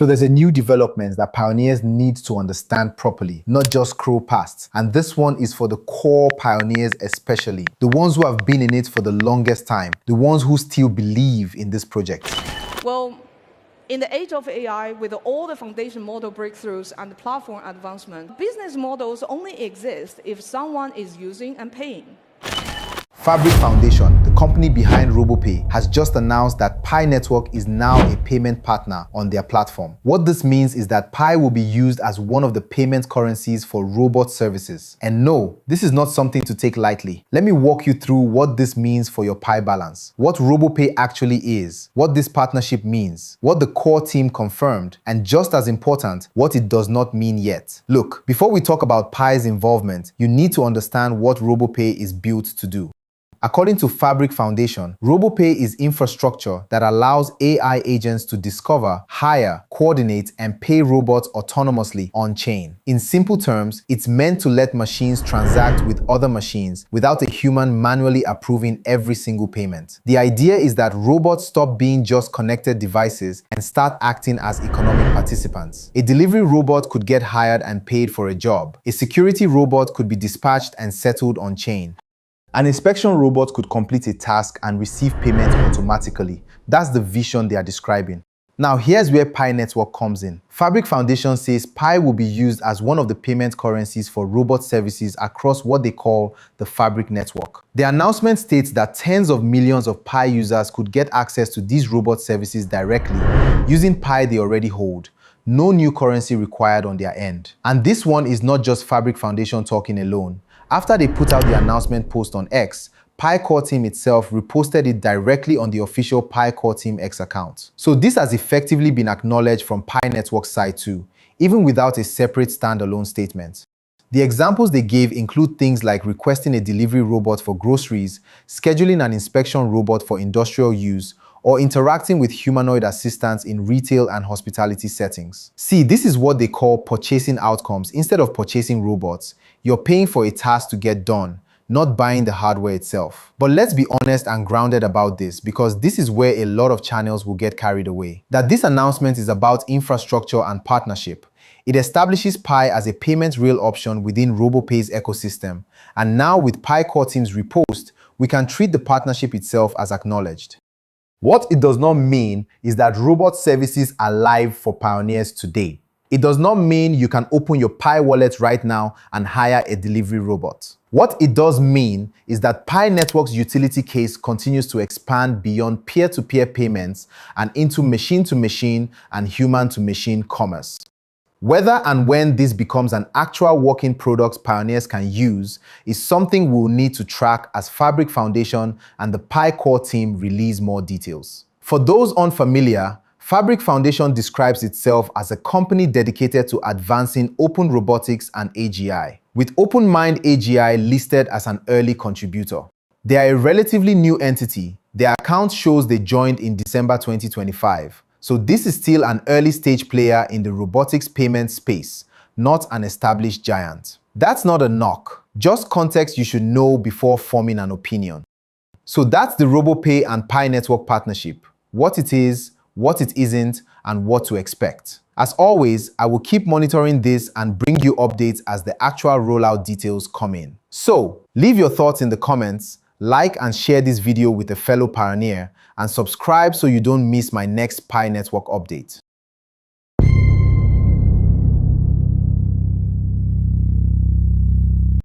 So there's a new development that pioneers need to understand properly, not just scroll past. And this one is for the core pioneers especially, the ones who have been in it for the longest time, the ones who still believe in this project. Well, in the age of AI, with all the foundation model breakthroughs and platform advancement, business models only exist if someone is using and paying. Fabric Foundation, the company behind RoboPay, has just announced that Pi Network is now a payment partner on their platform. What this means is that Pi will be used as one of the payment currencies for robot services. And no, this is not something to take lightly. Let me walk you through what this means for your Pi balance, what RoboPay actually is, what this partnership means, what the core team confirmed, and just as important, what it does not mean yet. Look, before we talk about Pi's involvement, you need to understand what RoboPay is built to do. According to Fabric Foundation, RoboPay is infrastructure that allows AI agents to discover, hire, coordinate, and pay robots autonomously on-chain. In simple terms, it's meant to let machines transact with other machines without a human manually approving every single payment. The idea is that robots stop being just connected devices and start acting as economic participants. A delivery robot could get hired and paid for a job. A security robot could be dispatched and settled on-chain. An inspection robot could complete a task and receive payment automatically. That's the vision they are describing. Now here's where Pi Network comes in. Fabric Foundation says Pi will be used as one of the payment currencies for robot services across what they call the Fabric Network. The announcement states that tens of millions of Pi users could get access to these robot services directly using Pi they already hold. No new currency required on their end. And this one is not just Fabric Foundation talking alone. After they put out the announcement post on X, Pi Core Team itself reposted it directly on the official Pi Core Team X account. So this has effectively been acknowledged from Pi Network's side too, even without a separate standalone statement. The examples they gave include things like requesting a delivery robot for groceries, scheduling an inspection robot for industrial use, or interacting with humanoid assistants in retail and hospitality settings. See, this is what they call purchasing outcomes instead of purchasing robots. You're paying for a task to get done, not buying the hardware itself. But let's be honest and grounded about this, because this is where a lot of channels will get carried away. That this announcement is about infrastructure and partnership. It establishes Pi as a payment rail option within RoboPay's ecosystem. And now with Pi Core Team's repost, we can treat the partnership itself as acknowledged. What it does not mean is that robot services are live for pioneers today. It does not mean you can open your Pi wallet right now and hire a delivery robot. What it does mean is that Pi Network's utility case continues to expand beyond peer-to-peer payments and into machine-to-machine and human-to-machine commerce. Whether and when this becomes an actual working product pioneers can use is something we'll need to track as Fabric Foundation and the Pi Core team release more details. For those unfamiliar, Fabric Foundation describes itself as a company dedicated to advancing open robotics and AGI, with OpenMind AGI listed as an early contributor. They are a relatively new entity. Their account shows they joined in December 2025. So this is still an early stage player in the robotics payment space, not an established giant. That's not a knock, just context you should know before forming an opinion. So that's the RoboPay and Pi Network partnership, what it is, what it isn't, and what to expect. As always, I will keep monitoring this and bring you updates as the actual rollout details come in. So, leave your thoughts in the comments, like and share this video with a fellow pioneer, and subscribe so you don't miss my next Pi Network update.